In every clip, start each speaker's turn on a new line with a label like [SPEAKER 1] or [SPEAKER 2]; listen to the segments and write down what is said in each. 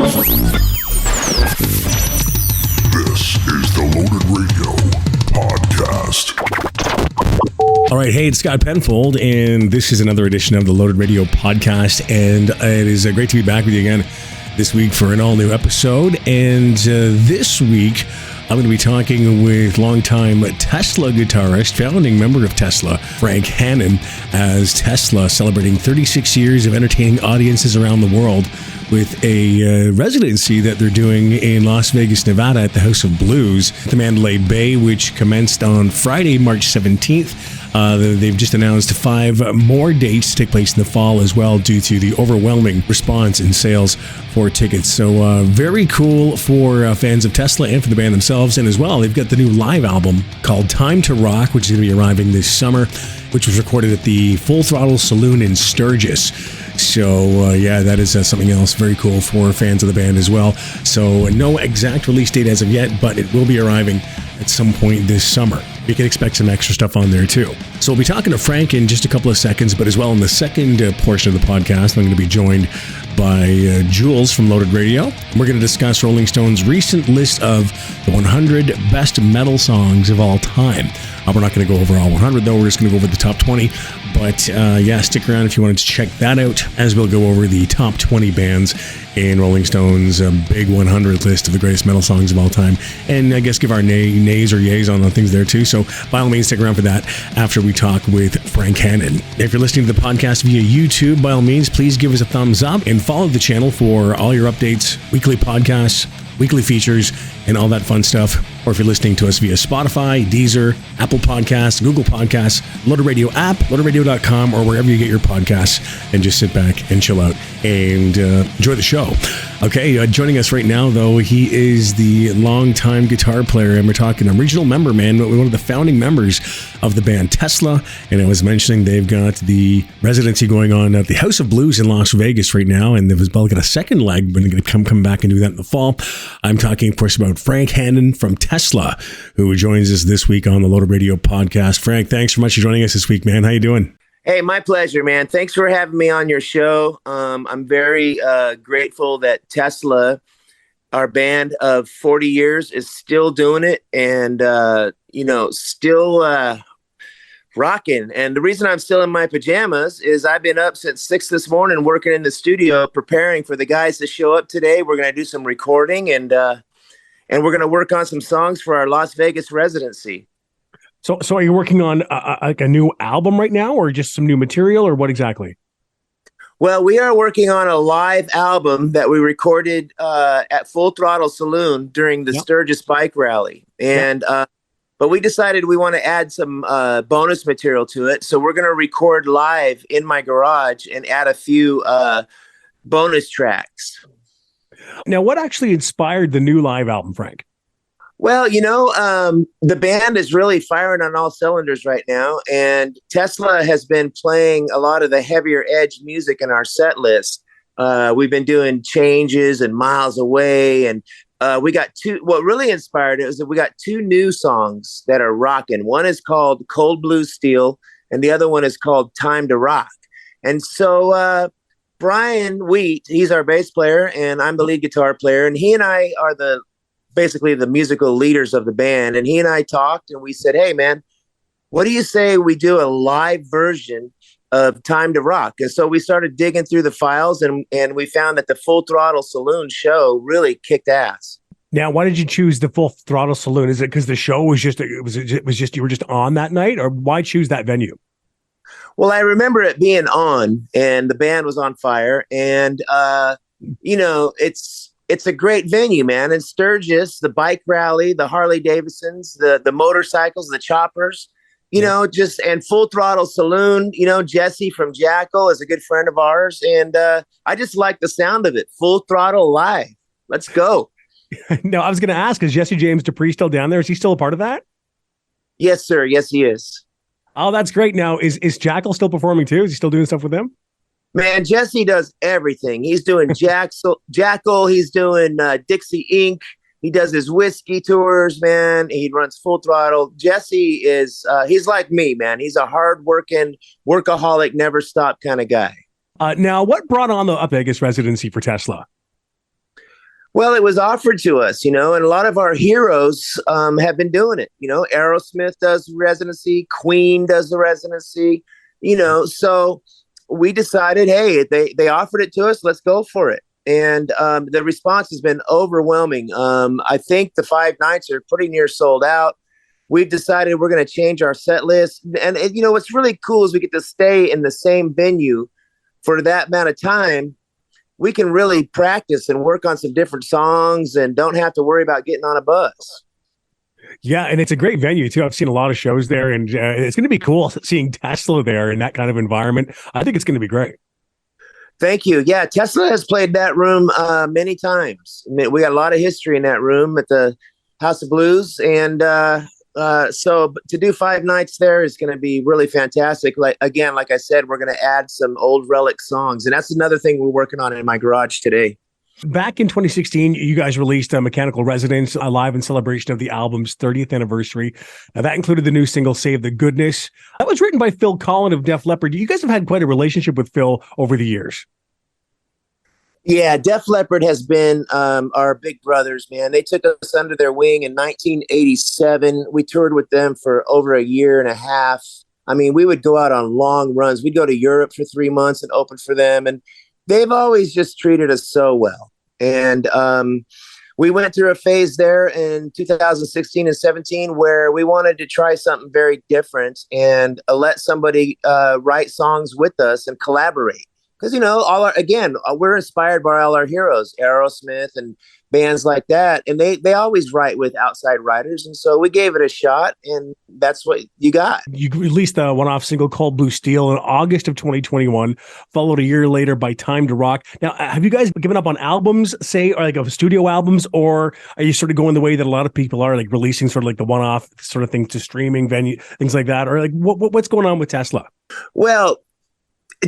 [SPEAKER 1] This is the Loaded Radio Podcast.
[SPEAKER 2] All right, hey, it's Scott Penfold, and this is another edition of the Loaded Radio Podcast, and it is great to be back with you again this week for an all-new episode. And this week, I'm going to be talking with longtime Tesla guitarist, founding member of Tesla, Frank Hannon, as Tesla celebrating 36 years of entertaining audiences around the world with a residency that they're doing in Las Vegas, Nevada at the House of Blues, the Mandalay Bay, which commenced on Friday, March 17th. They've just announced 5 more dates to take place in the fall as well due to the overwhelming response in sales for tickets. So very cool for fans of Tesla and for the band themselves. And as well, they've got the new live album called Time to Rock, which is going to be arriving this summer, which was recorded at the Full Throttle Saloon in Sturgis. So, yeah, that is something else very cool for fans of the band as well. So, no exact release date as of yet, but it will be arriving at some point this summer. You can expect some extra stuff on there, too. So, we'll be talking to Frank in just a couple of seconds, but as well in the second portion of the podcast, I'm going to be joined by Jules from Loaded Radio. We're going to discuss Rolling Stone's recent list of the 100 best metal songs of all time. We're not going to go over all 100, though. We're just going to go over the top 20. But, yeah, stick around if you wanted to check that out, as we'll go over the top 20 bands in Rolling Stone's big 100 list of the greatest metal songs of all time. And I guess give our nays or yays on things there, too. So, by all means, stick around for that after we talk with Frank Hannon. If you're listening to the podcast via YouTube, by all means, please give us a thumbs up and follow the channel for all your updates, weekly podcasts, weekly features, and all that fun stuff. Or if you're listening to us via Spotify, Deezer, Apple Podcasts, Google Podcasts, Loaded Radio app, loadedradio.com, or wherever you get your podcasts, and just sit back and chill out and enjoy the show. Okay, joining us right now, though, he is the longtime guitar player, and we're talking a regional member, man, one of the founding members of the band Tesla. And I was mentioning they've got the residency going on at the House of Blues in Las Vegas right now, and they've got a second leg, but they're going to come back and do that in the fall. I'm talking, of course, about Frank Hannon from Tesla, who joins us this week on the Loaded Radio Podcast. Frank, thanks so much for joining us this week, man. How you doing?
[SPEAKER 3] Hey, my pleasure, man. Thanks for having me on your show. I'm very grateful that Tesla, our band of 40 years, is still doing it and, still rocking. And the reason I'm still in my pajamas is I've been up since 6 this morning working in the studio, preparing for the guys to show up today. We're going to do some recording and we're going to work on some songs for our Las Vegas residency.
[SPEAKER 2] So are you working on a new album right now, or just some new material, or what exactly?
[SPEAKER 3] Well, we are working on a live album that we recorded at Full Throttle Saloon during the Sturgis Bike Rally. And but we decided we want to add some bonus material to it. So we're going to record live in my garage and add a few bonus tracks.
[SPEAKER 2] Now, what actually inspired the new live album, Frank?
[SPEAKER 3] Well, the band is really firing on all cylinders right now, and Tesla has been playing a lot of the heavier edge music in our set list. We've been doing Changes and Miles Away, and we got what really inspired it was that we got 2 new songs that are rocking. One is called Cold Blue Steel, and the other one is called Time to Rock. And so Brian Wheat, he's our bass player, and I'm the lead guitar player, and he and I are basically the musical leaders of the band. And he and I talked and we said, hey man, what do you say we do a live version of Time to Rock? And so we started digging through the files and we found that the Full Throttle Saloon show really kicked ass.
[SPEAKER 2] Now, why did you choose the Full Throttle Saloon? Is it because the show was just you were just on that night, or why choose that venue?
[SPEAKER 3] Well, I remember it being on and the band was on fire, and it's a great venue, man. In Sturgis, the bike rally, the Harley Davidsons, the motorcycles, the choppers, and Full Throttle Saloon. Jesse from Jackal is a good friend of ours. And I just like the sound of it. Full Throttle Live. Let's go.
[SPEAKER 2] No, I was going to ask, is Jesse James Dupree still down there? Is he still a part of that?
[SPEAKER 3] Yes, sir. Yes, he is.
[SPEAKER 2] Oh, that's great. Now, is Jackal still performing too? Is he still doing stuff with them?
[SPEAKER 3] Man, Jesse does everything. He's doing Jackal. He's doing Dixie Inc. He does his whiskey tours, man. He runs Full Throttle. Jesse is, he's like me, man. He's a hard-working, workaholic, never stop kind of guy.
[SPEAKER 2] Now, what brought on the Vegas residency for Tesla?
[SPEAKER 3] Well, it was offered to us, and a lot of our heroes have been doing it. Aerosmith does the residency, Queen does the residency, so we decided, hey, they offered it to us, let's go for it. And the response has been overwhelming. I think the 5 nights are pretty near sold out. We've decided we're going to change our set list. And what's really cool is we get to stay in the same venue for that amount of time. We can really practice and work on some different songs and don't have to worry about getting on a bus.
[SPEAKER 2] Yeah, and it's a great venue, too. I've seen a lot of shows there, and it's going to be cool seeing Tesla there in that kind of environment. I think it's going to be great.
[SPEAKER 3] Thank you. Yeah, Tesla has played that room many times. We got a lot of history in that room at the House of Blues, and so to do 5 nights there is going to be really fantastic. Like I said, we're going to add some old relic songs, and that's another thing we're working on in my garage today.
[SPEAKER 2] Back in 2016, you guys released Mechanical Resonance, live in celebration of the album's 30th anniversary. That included the new single, Save the Goodness. That was written by Phil Collen of Def Leppard. You guys have had quite a relationship with Phil over the years.
[SPEAKER 3] Yeah, Def Leppard has been our big brothers, man. They took us under their wing in 1987. We toured with them for over a year and a half. I mean, we would go out on long runs. We'd go to Europe for 3 months and open for them. And they've always just treated us so well. And we went through a phase there in 2016 and 17 where we wanted to try something very different and let somebody write songs with us and collaborate. Because, we're inspired by all our heroes, Aerosmith and bands like that. And they always write with outside writers. And so we gave it a shot, and that's what you got.
[SPEAKER 2] You released a one-off single called Blue Steel in August of 2021, followed a year later by Time to Rock. Now, have you guys given up on albums, say, or like of studio albums, or are you sort of going the way that a lot of people are, like releasing sort of like the one-off sort of thing to streaming venue, things like that? Or like what's going on with Tesla?
[SPEAKER 3] Well,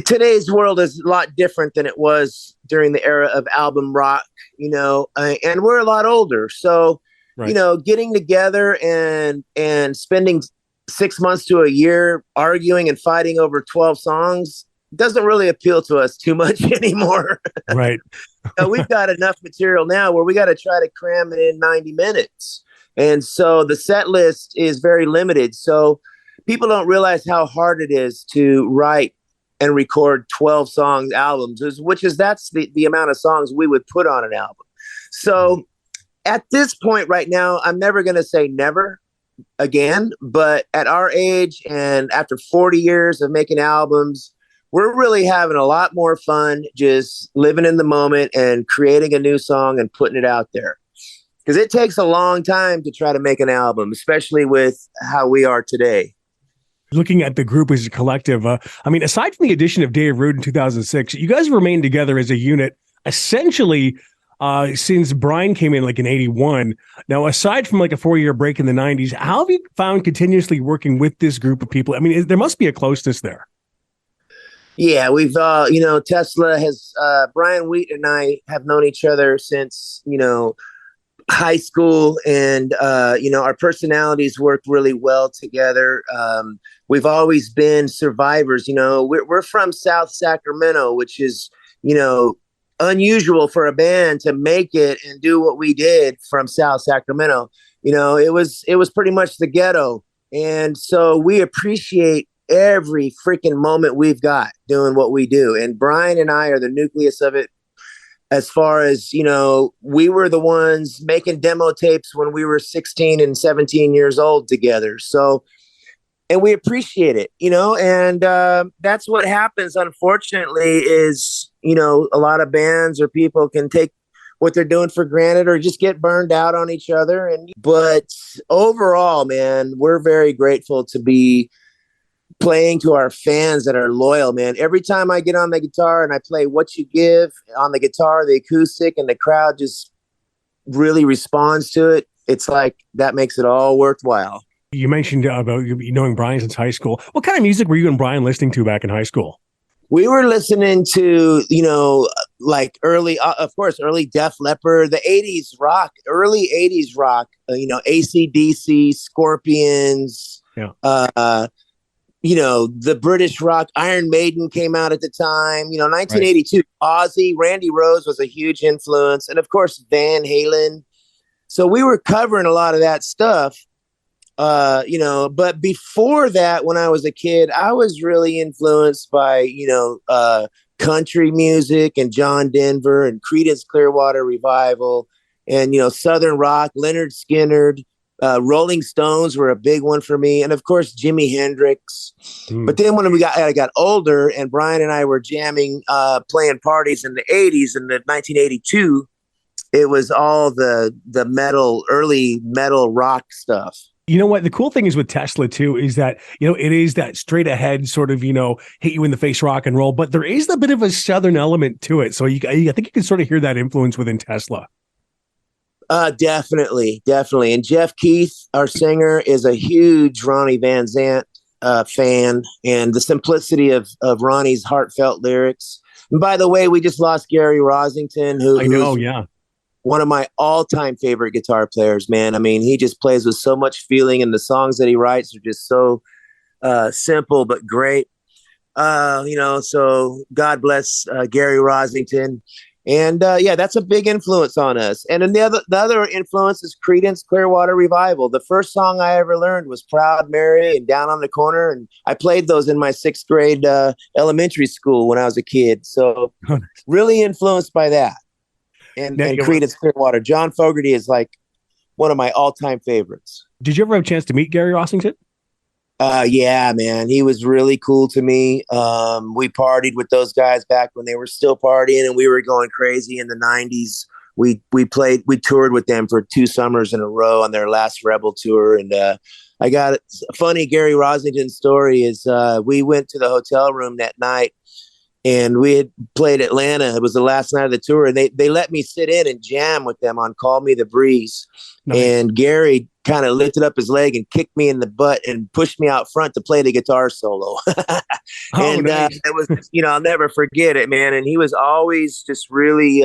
[SPEAKER 3] today's world is a lot different than it was during the era of album rock, and we're a lot older. So,
[SPEAKER 2] right.
[SPEAKER 3] Getting together and spending 6 months to a year arguing and fighting over 12 songs doesn't really appeal to us too much anymore.
[SPEAKER 2] Right.
[SPEAKER 3] We've got enough material now where we got to try to cram it in 90 minutes. And so the set list is very limited. So people don't realize how hard it is to write and record 12 songs albums, that's the amount of songs we would put on an album. So at this point right now, I'm never going to say never again, but at our age and after 40 years of making albums, we're really having a lot more fun just living in the moment and creating a new song and putting it out there. Because it takes a long time to try to make an album, especially with how we are today.
[SPEAKER 2] Looking at the group as a collective, aside from the addition of Dave Rude in 2006, you guys remained together as a unit essentially since Brian came in like in 81. Now, aside from like a 4-year break in the 90s, how have you found continuously working with this group of people? I mean, there must be a closeness there.
[SPEAKER 3] Yeah, we've, Tesla has, Brian Wheat and I have known each other since, high school, and our personalities work really well together. We've always been survivors. We're from South Sacramento, which is unusual for a band to make it and do what we did from South Sacramento. It was pretty much the ghetto, and so we appreciate every freaking moment we've got doing what we do. And Brian and I are the nucleus of it. As far as, we were the ones making demo tapes when we were 16 and 17 years old together. So, and we appreciate it, and that's what happens, unfortunately, is, a lot of bands or people can take what they're doing for granted or just get burned out on each other. But overall, man, we're very grateful to be playing to our fans that are loyal, man. Every time I get on the guitar and I play What You Give on the guitar, the acoustic, and the crowd just really responds to it, it's like that makes it all worthwhile.
[SPEAKER 2] You mentioned about you knowing Brian since high school. What kind of music were you and Brian listening to back in high school?
[SPEAKER 3] We were listening to, like early Def Leppard, the 80s rock, early 80s rock, AC/DC, Scorpions,
[SPEAKER 2] yeah.
[SPEAKER 3] the British rock Iron Maiden came out at the time,
[SPEAKER 2] Right.
[SPEAKER 3] 1982, Ozzy, Randy Rhoads was a huge influence. And of course, Van Halen. So we were covering a lot of that stuff, but before that, when I was a kid, I was really influenced by, country music and John Denver and Creedence Clearwater Revival and, Southern rock, Leonard Skinner, Rolling Stones were a big one for me. And of course, Jimi Hendrix. But then when I got older and Brian and I were jamming, playing parties in the 80s and the 1982, it was all the metal, early metal rock stuff.
[SPEAKER 2] You know what? The cool thing is with Tesla too is that, it is that straight ahead sort of, hit you in the face rock and roll, but there is a bit of a Southern element to it. So I think you can sort of hear that influence within Tesla.
[SPEAKER 3] Definitely. And Jeff Keith, our singer, is a huge Ronnie Van Zant fan, and the simplicity of Ronnie's heartfelt lyrics. And by the way, we just lost Gary Rosington, who's one of my all-time favorite guitar players, man. I mean, he just plays with so much feeling, and the songs that he writes are just so simple but great. So God bless Gary Rosington. And that's a big influence on us. And then the other influence is Creedence Clearwater Revival. The first song I ever learned was Proud Mary and Down on the Corner. And I played those in my 6th grade elementary school when I was a kid. So really influenced by that. And Creedence Clearwater. John Fogerty is like one of my all-time favorites.
[SPEAKER 2] Did you ever have a chance to meet Gary Rosington?
[SPEAKER 3] Yeah, man. He was really cool to me. We partied with those guys back when they were still partying, and we were going crazy in the 90s. We toured with them for 2 summers in a row on their last Rebel tour. And I got a funny Gary Rosington story is we went to the hotel room that night, and we had played Atlanta. It was the last night of the tour, and they let me sit in and jam with them on Call Me the Breeze. Nice. And Gary kind of lifted up his leg and kicked me in the butt and pushed me out front to play the guitar solo. Nice. It was, I'll never forget it, man. And he was always just really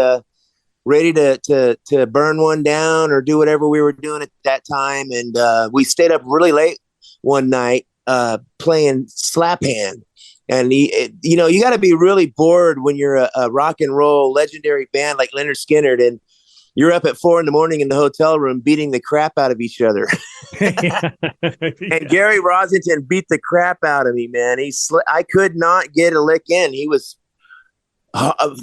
[SPEAKER 3] ready to burn one down or do whatever we were doing at that time. And we stayed up really late one night playing Slap Hand. And you got to be really bored when you're a rock and roll legendary band like Leonard Skinner, and you're up at 4 a.m. in the hotel room beating the crap out of each other. And Gary Rosington beat the crap out of me, man. I could not get a lick in. He was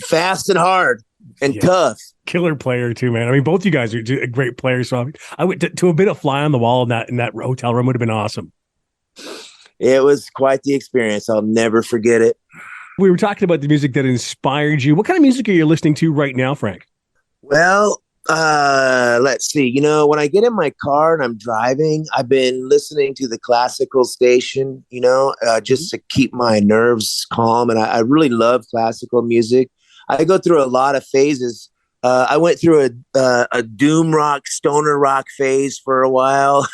[SPEAKER 3] fast and hard and tough.
[SPEAKER 2] Killer player too, man. I mean, both you guys are great players. So I went to a bit of fly on the wall in that hotel room would have been awesome.
[SPEAKER 3] It was quite the experience. I'll never forget it.
[SPEAKER 2] We were talking about the music that inspired you. What kind of music are you listening to right now, Frank?
[SPEAKER 3] Well, let's see. When I get in my car and I'm driving, I've been listening to the classical station, just to keep my nerves calm. And I really love classical music. I go through a lot of phases. I went through a doom rock, stoner rock phase for a while.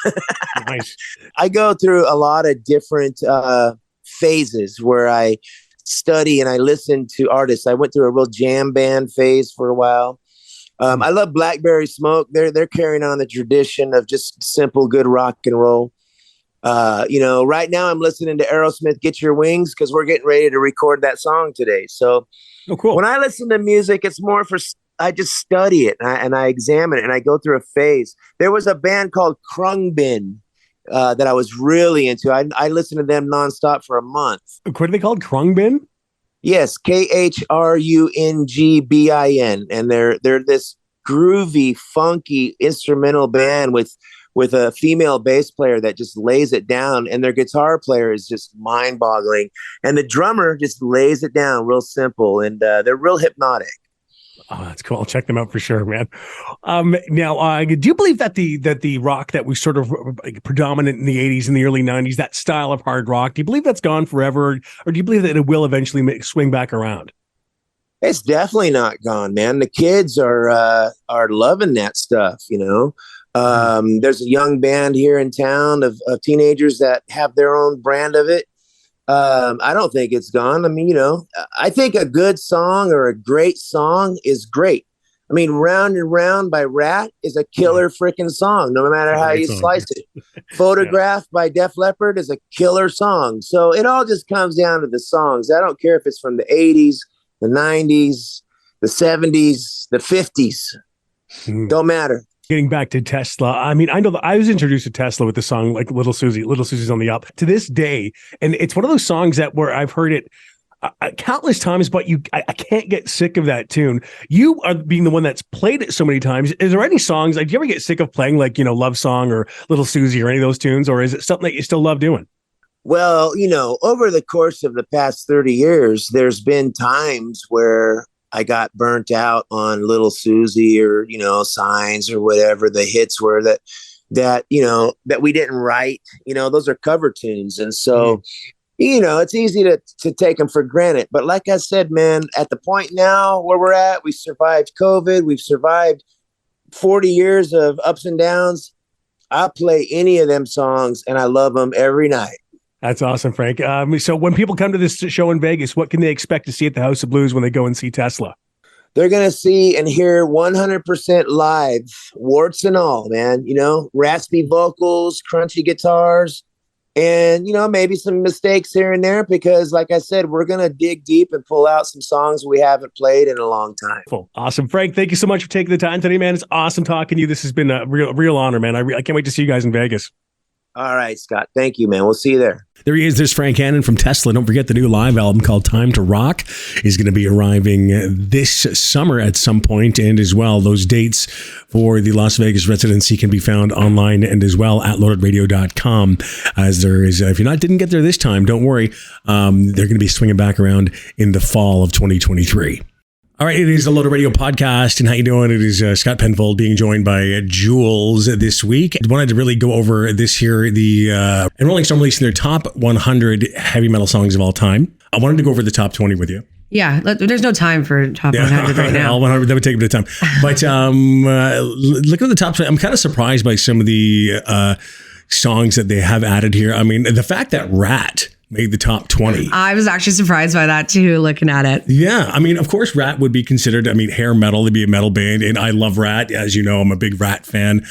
[SPEAKER 2] Nice.
[SPEAKER 3] I go through a lot of different phases where I study and I listen to artists. I went through a real jam band phase for a while. I love Blackberry Smoke. They're carrying on the tradition of just simple, good rock and roll. Right now I'm listening to Aerosmith, Get Your Wings, because we're getting ready to record that song today. So
[SPEAKER 2] cool.
[SPEAKER 3] When I listen to music, it's more I just study it and I examine it and I go through a phase. There was a band called Krungbin that I was really into. I listened to them nonstop for a month.
[SPEAKER 2] What are they called? Krungbin?
[SPEAKER 3] Yes, KHRUNGBIN, and they're this groovy, funky instrumental band with a female bass player that just lays it down, and their guitar player is just mind-boggling, and the drummer just lays it down real simple, and they're real hypnotic.
[SPEAKER 2] Oh, that's cool. I'll check them out for sure, man. Now, do you believe that the rock that was sort of predominant in the 80s and the early 90s, that style of hard rock, do you believe that's gone forever, or do you believe that it will eventually swing back around?
[SPEAKER 3] It's definitely not gone, man. The kids are loving that stuff, There's a young band here in town of teenagers that have their own brand of it. I don't think it's gone. I mean, I think a good song or a great song is great. I mean, Round and Round by Rat is a killer freaking song, no matter how you slice it. Photograph by Def Leppard is a killer song. So it all just comes down to the songs. I don't care if it's from the 80s, the 90s, the 70s, the 50s. Don't matter.
[SPEAKER 2] Getting back to Tesla, I mean, I know that I was introduced to Tesla with the song like Little Susie. Little Susie's on the Up to this day. And it's one of those songs that where I've heard it countless times, but I can't get sick of that tune. You are being the one that's played it so many times. Is there any songs, like, do you ever get sick of playing like, Love Song or Little Susie or any of those tunes? Or is it something that you still love doing?
[SPEAKER 3] Well, over the course of the past 30 years, there's been times where I got burnt out on Little Susie or, Signs or whatever the hits were that we didn't write. Those are cover tunes. And so, it's easy to take them for granted. But like I said, man, at the point now where we're at, we survived COVID. We've survived 40 years of ups and downs. I'll play any of them songs and I love them every night.
[SPEAKER 2] That's awesome, Frank. So when people come to this show in Vegas, what can they expect to see at the House of Blues when they go and see Tesla?
[SPEAKER 3] They're going to see and hear 100% live, warts and all, man. Raspy vocals, crunchy guitars, and, maybe some mistakes here and there because, like I said, we're going to dig deep and pull out some songs we haven't played in a long time.
[SPEAKER 2] Awesome. Frank, thank you so much for taking the time today, man. It's awesome talking to you. This has been a real honor, man. I can't wait to see you guys in Vegas.
[SPEAKER 3] All right, Scott. Thank you, man. We'll see you there.
[SPEAKER 2] There he is. There's Frank Hannon from Tesla. Don't forget the new live album called Time to Rock is going to be arriving this summer at some point. And as well, those dates for the Las Vegas Residency can be found online and as well at loadedradio.com. As there is, if you didn't get there this time, don't worry. They're going to be swinging back around in the fall of 2023. All right, it is the Loaded Radio podcast, and how you doing? It is Scott Penfold being joined by Jules this week. I wanted to really go over this here, the Rolling Stone releasing their top 100 heavy metal songs of all time. I wanted to go over the top 20 with you.
[SPEAKER 4] Yeah, there's no time for top 100 right now.
[SPEAKER 2] All 100, that would take a bit of time. But looking at the top 20, I'm kind of surprised by some of the songs that they have added here. I mean, the fact that Rat made the top 20. I was actually surprised by that too, looking at it. Yeah. I mean, of course, Rat would be considered, hair metal. They'd be a metal band. And I love Rat. As you know, I'm a big Rat fan.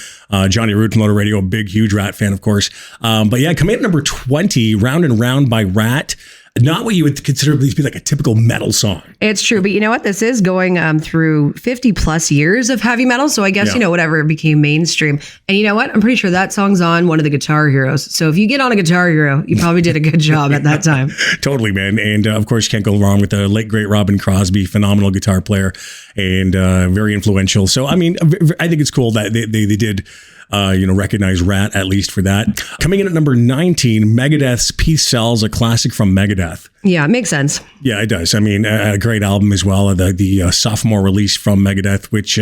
[SPEAKER 2] Johnny Root from Loader Radio, a big, huge Rat fan, of course. But yeah, coming in at number 20, Round and Round by Rat. Not what you would consider to be like a typical metal song. It's true. But you know what? This is going through 50 plus years of heavy metal. So I guess, whatever became mainstream. And you know what? I'm pretty sure that song's on one of the Guitar Heroes. So if you get on a Guitar Hero, you probably did a good job at that time. Totally, man. And of course, you can't go wrong with the late, great Robin Crosby, phenomenal guitar player and very influential. So, I think it's cool that they did recognize Rat at least for that. Coming in at number 19, Megadeth's Peace Sells, a classic from Megadeth. Yeah, it makes sense. Yeah, it does. A great album as well. The sophomore release from Megadeth, which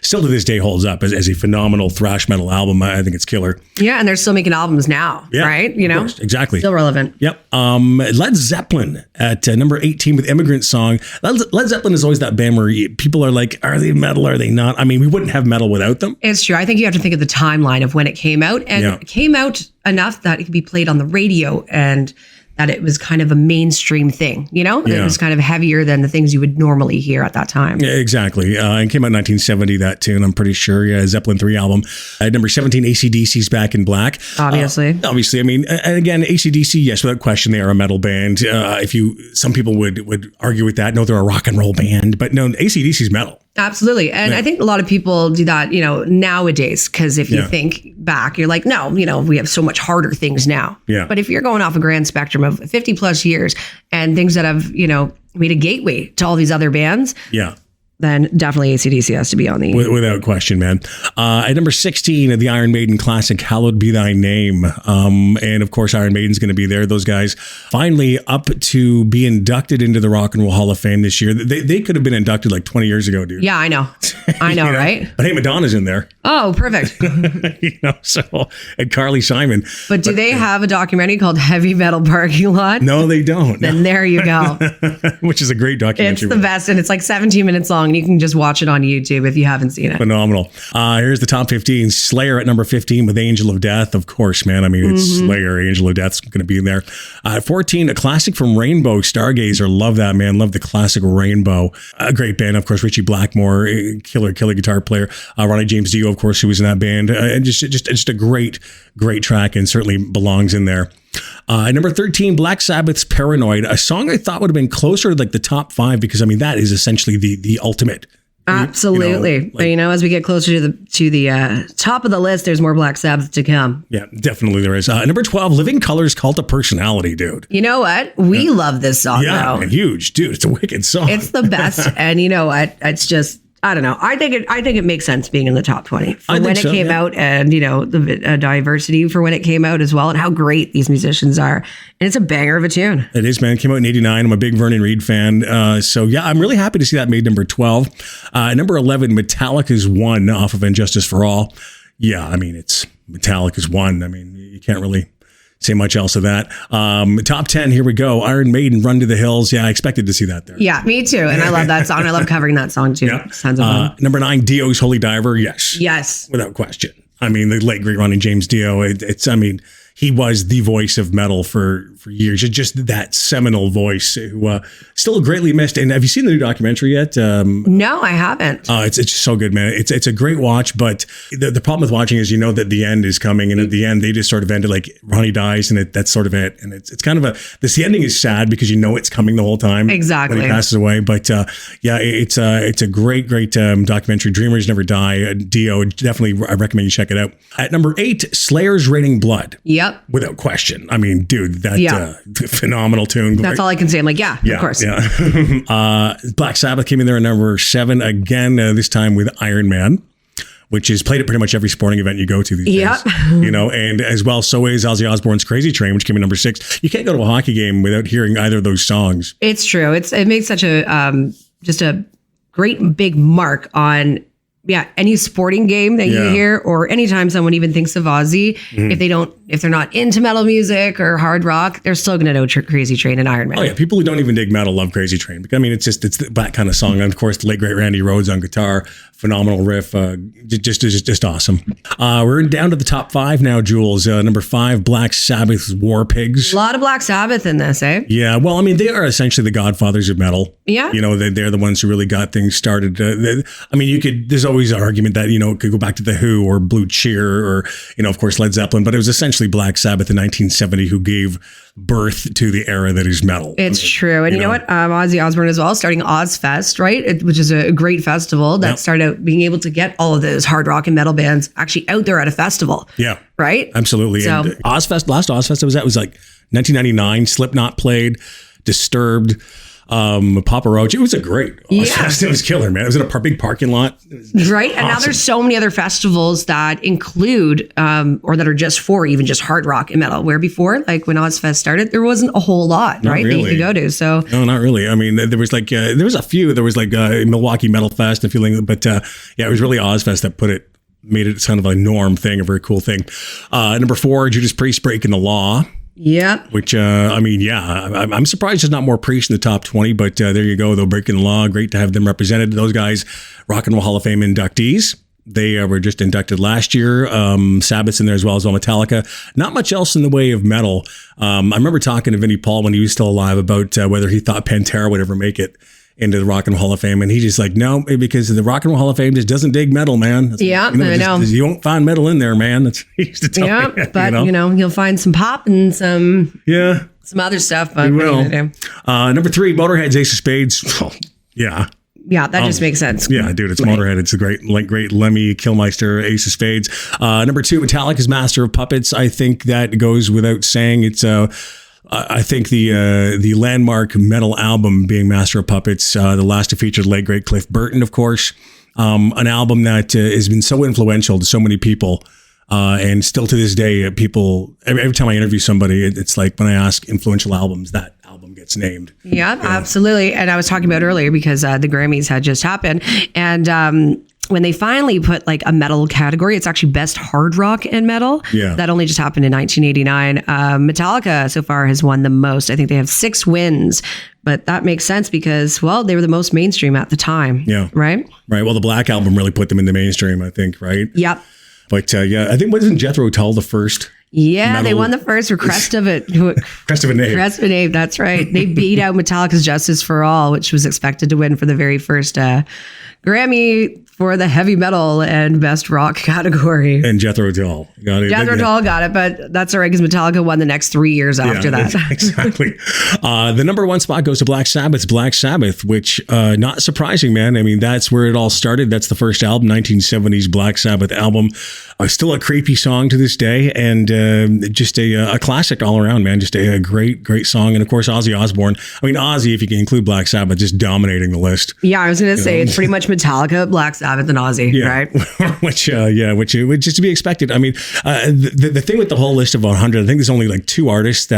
[SPEAKER 2] still to this day holds up as a phenomenal thrash metal album. I think it's killer. Yeah, and they're still making albums now, right? Of course, exactly. Still relevant. Yep. Led Zeppelin at number 18 with Immigrant Song. Led Zeppelin is always that band where people are like, are they metal? Are they not? We wouldn't have metal without them. It's true. I think you have to think of the timeline of when it came out, and it came out enough that it could be played on the radio and that it was kind of a mainstream thing, It was kind of heavier than the things you would normally hear at that time. Yeah, exactly. And came out in 1970, that tune, I'm pretty sure. Yeah, Zeppelin 3 album. Number 17, AC/DC's Back in Black. Obviously. And again, AC/DC, yes, without question, they are a metal band. Some people would argue with that. No, they're a rock and roll band. But no, AC/DC's metal. Absolutely. And I think a lot of people do that, nowadays, because if you think back, you're like, no, we have so much harder things now. Yeah. But if you're going off a grand spectrum of 50 plus years and things that have, made a gateway to all these other bands. Yeah. Then definitely AC/DC has to be on the... Without question, man. At number 16, the Iron Maiden classic, Hallowed Be Thy Name. And of course, Iron Maiden's going to be there. Those guys finally up to be inducted into the Rock and Roll Hall of Fame this year. They could have been inducted like 20 years ago, dude. Yeah, I know. I know, right? But hey, Madonna's in there. Oh, perfect. And Carly Simon. But do they have a documentary called Heavy Metal Parking Lot? No, they don't. Then there you go. Which is a great documentary. It's the best. And it's like 17 minutes long.
[SPEAKER 4] and you can just watch it on YouTube if you haven't seen it.
[SPEAKER 2] Phenomenal. Here's the top 15. Slayer at number 15 with Angel of Death. Of course, man. I mean, it's Slayer. Angel of Death's going to be in there. 14, a classic from Rainbow, Stargazer. Love that, man. Love the classic Rainbow. A great band, of course. Richie Blackmore, killer guitar player. Ronnie James Dio, of course, who was in that band. Just a great track, and certainly belongs in there. Number 13, Black Sabbath's Paranoid, a song I thought would have been closer to like the top 5, because I mean that is essentially the ultimate.
[SPEAKER 4] Absolutely. But as we get closer to the top of the list, there's more Black Sabbath to come.
[SPEAKER 2] Yeah, definitely there is. Number 12, Living Colour's Cult of Personality, dude.
[SPEAKER 4] You know what? We love this song.
[SPEAKER 2] Yeah,
[SPEAKER 4] though.
[SPEAKER 2] Huge, dude. It's a wicked song.
[SPEAKER 4] It's the best. And you know what? It's just, I don't know. I think it makes sense being in the top 20 for when it came out, and the diversity for when it came out as well, and how great these musicians are. And it's a banger of a tune.
[SPEAKER 2] It is, man. It came out in 89. I'm a big Vernon Reid fan. So yeah, I'm really happy to see that made number 12. Number 11, Metallica's One off of Injustice for All. Yeah, I mean, it's Metallica's One. I mean, you can't really say much else of that. Top 10, here we go. Iron Maiden, Run to the Hills. Yeah, I expected to see that there.
[SPEAKER 4] Yeah, me too. And I love that song. I love covering that song too.
[SPEAKER 2] Yeah.
[SPEAKER 4] Sounds of fun.
[SPEAKER 2] Number 9, Dio's Holy Diver. Yes, without question. I mean, the late great Ronnie James Dio. He was the voice of metal for years. Just that seminal voice, who still greatly missed. And have you seen the new documentary yet?
[SPEAKER 4] No, I haven't.
[SPEAKER 2] It's just so good, man. It's a great watch, but the problem with watching is that the end is coming, and at the end they just sort of ended like Ronnie dies, and that's sort of it. And it's kind of the ending is sad because it's coming the whole time.
[SPEAKER 4] Exactly.
[SPEAKER 2] When he passes away. But it's a great documentary. Dreamers Never Die. Dio, definitely I recommend you check it out. At number 8, Slayer's Raining Blood.
[SPEAKER 4] Yep.
[SPEAKER 2] Without question. I mean, dude, that phenomenal tune.
[SPEAKER 4] That's all I can say. I'm like, of course.
[SPEAKER 2] Yeah. Black Sabbath came in there at number 7 again, this time with Iron Man, which is played at pretty much every sporting event you go to these days. And as well, so is Ozzy Osbourne's Crazy Train, which came in number 6. You can't go to a hockey game without hearing either of those songs. It's
[SPEAKER 4] true. It makes such a just a great big mark on any sporting game that you hear, or anytime someone even thinks of Ozzy, if they're not into metal music or hard rock, they're still going to know Crazy Train and Iron Man.
[SPEAKER 2] Oh yeah, people who don't even dig metal love Crazy Train. I mean, it's that kind of song. And of course, the late great Randy Rhoads on guitar, phenomenal riff, just awesome. We're down to the top 5 now, Jules. Number 5, Black Sabbath's War Pigs.
[SPEAKER 4] A lot of Black Sabbath in this, eh?
[SPEAKER 2] Yeah, well, I mean, they are essentially the godfathers of metal.
[SPEAKER 4] Yeah,
[SPEAKER 2] they're the ones who really got things started. There's always an argument that it could go back to the Who or Blue Cheer or of course Led Zeppelin, but it was essentially Black Sabbath in 1970 who gave birth to the era that is metal.
[SPEAKER 4] It's true. And you know what? Ozzy Osbourne as well, starting Ozfest, right? Which is a great festival that started out being able to get all of those hard rock and metal bands actually out there at a festival.
[SPEAKER 2] Yeah.
[SPEAKER 4] Right?
[SPEAKER 2] Absolutely.
[SPEAKER 4] So,
[SPEAKER 2] and Ozfest, last Ozfest I was at was like 1999. Slipknot played, Disturbed, Papa Roach. It was a great Ozfest. It was killer, man. It was in a big parking lot.
[SPEAKER 4] Right. And now there's so many other festivals that include or that are just for even just hard rock and metal, where before, like when Ozfest started, there wasn't a whole lot, that you could go to. So
[SPEAKER 2] no, not really. I mean, there was there was a few. There was Milwaukee Metal Fest, and feeling, but it was really Ozfest that made it kind of a norm thing, a very cool thing. Number 4, Judas Priest, Breaking the Law.
[SPEAKER 4] Yeah.
[SPEAKER 2] Which, I'm surprised there's not more Priest in the top 20, but there you go, though. Breaking the Law. Great to have them represented. Those guys, Rock and Roll Hall of Fame inductees. They were just inducted last year. Sabbath's in there as well Metallica. Not much else in the way of metal. I remember talking to Vinnie Paul when he was still alive about whether he thought Pantera would ever make it into the Rock and Roll Hall of Fame, and he's just like, no, because the Rock and Roll Hall of Fame just doesn't dig metal, man.
[SPEAKER 4] I know.
[SPEAKER 2] You won't find metal in there, man. That's what he used to tell me.
[SPEAKER 4] But you'll find some pop and some other stuff.
[SPEAKER 2] You will. Number 3, Motorhead's Ace of Spades. Oh, yeah.
[SPEAKER 4] Yeah, that just makes sense.
[SPEAKER 2] Yeah, dude, it's Motorhead. It's a great Lemmy Kilmister, Ace of Spades. Number 2, Metallica's Master of Puppets. I think that goes without saying. It's I think the landmark metal album being Master of Puppets, the last to feature the late great Cliff Burton, of course, an album that has been so influential to so many people, and still to this day, people every time I interview somebody, it's like when I ask influential albums, that album gets named.
[SPEAKER 4] Yeah, absolutely. And I was talking about earlier because the Grammys had just happened, and when they finally put like a metal category, it's actually best hard rock and metal.
[SPEAKER 2] Yeah.
[SPEAKER 4] That only just happened in 1989. Metallica so far has won the most. I think they have 6 wins, but that makes sense because, well, they were the most mainstream at the time.
[SPEAKER 2] Yeah.
[SPEAKER 4] Right?
[SPEAKER 2] Right. Well, the Black Album really put them in the mainstream, I think, right?
[SPEAKER 4] Yep.
[SPEAKER 2] But yeah, I think, wasn't Jethro Tull the first?
[SPEAKER 4] Yeah,
[SPEAKER 2] metal?
[SPEAKER 4] they won the first for Crest of It.
[SPEAKER 2] Crest of a Knave.
[SPEAKER 4] Crest of a Knave, that's right. They beat out Metallica's Justice for All, which was expected to win for the very first Grammy for the heavy metal and best rock category.
[SPEAKER 2] And Jethro Tull.
[SPEAKER 4] Jethro Tull got it, but that's all right because Metallica won the next 3 years after that.
[SPEAKER 2] Exactly. The number 1 spot goes to Black Sabbath's Black Sabbath, which not surprising, man. I mean, that's where it all started. That's the first album, 1970s Black Sabbath album. Still a creepy song to this day, and just a classic all around, man. Just a great song. And of course, Ozzy Osbourne. I mean, Ozzy, if you can include Black Sabbath, just dominating the list.
[SPEAKER 4] Yeah, I was going to say it's pretty much Metallica, Black Sabbath, and Ozzy, right?
[SPEAKER 2] which just to be expected. I mean, the thing with the whole list of 100, I think there's only like 2 artists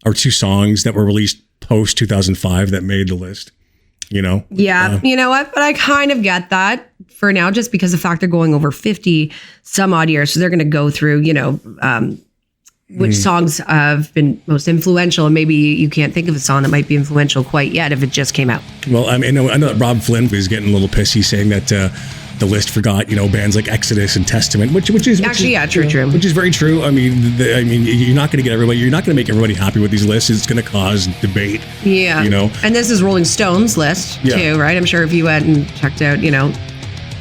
[SPEAKER 2] or 2 songs that were released post 2005 that made the list. You know?
[SPEAKER 4] Yeah, you know what? But I kind of get that for now, just because of the fact they're going over 50 some odd years. So they're going to go through, which songs have been most influential. And maybe you can't think of a song that might be influential quite yet if it just came out.
[SPEAKER 2] Well, I mean, I know that Rob Flynn was getting a little pissy saying that the list forgot, bands like Exodus and Testament, which is
[SPEAKER 4] actually, true.
[SPEAKER 2] Which is very true. I mean, you're not going to get everybody. You're not going to make everybody happy with these lists. It's going to cause debate.
[SPEAKER 4] Yeah. And this is Rolling Stone's list too, right? I'm sure if you went and checked out,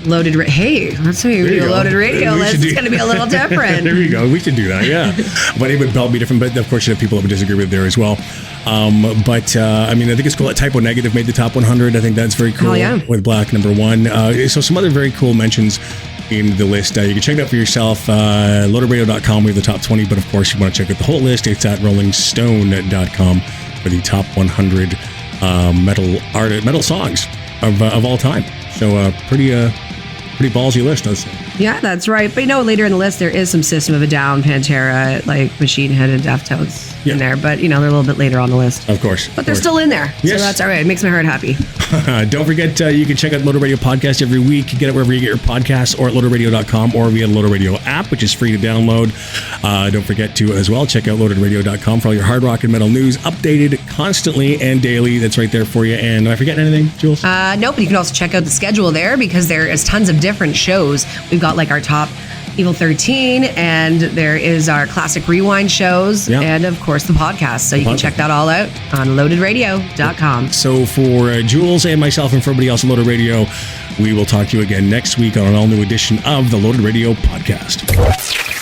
[SPEAKER 4] Loaded Hey, let's see a Loaded Radio list. It's going to be a little different.
[SPEAKER 2] There you go. We should do that, yeah. But it would be different. But of course, you have people that would disagree with it there as well. I think it's cool that Typo Negative made the top 100. I think that's very cool. With Black number 1. So some other very cool mentions in the list. You can check it out for yourself. LoadedRadio.com. We have the top 20. But of course, if you want to check out the whole list, it's at RollingStone.com for the top 100 metal songs of all time. So pretty ballsy list, I'd say.
[SPEAKER 4] Yeah, that's right. But later in the list, there is some System of a Down, Pantera, like Machine Head and Deftones in there. But, they're a little bit later on the list.
[SPEAKER 2] Of course.
[SPEAKER 4] But they're still in there.
[SPEAKER 2] Yes.
[SPEAKER 4] So that's all right. It makes my heart happy.
[SPEAKER 2] Don't forget, you can check out Loaded Radio Podcast every week. Get it wherever you get your podcasts or at loadedradio.com or via the Loaded Radio app, which is free to download. Don't forget to, as well, check out loadedradio.com for all your hard rock and metal news, updated constantly and daily. That's right there for you. And am I forgetting anything, Jules?
[SPEAKER 4] No, but you can also check out the schedule there because there is tons of different shows. We've got like our top Evil 13, and there is our classic rewind shows, and of course the podcast. So you can check that all out on loadedradio.com.
[SPEAKER 2] So for Jules and myself and for everybody else at Loaded Radio, we will talk to you again next week on an all-new edition of the Loaded Radio Podcast.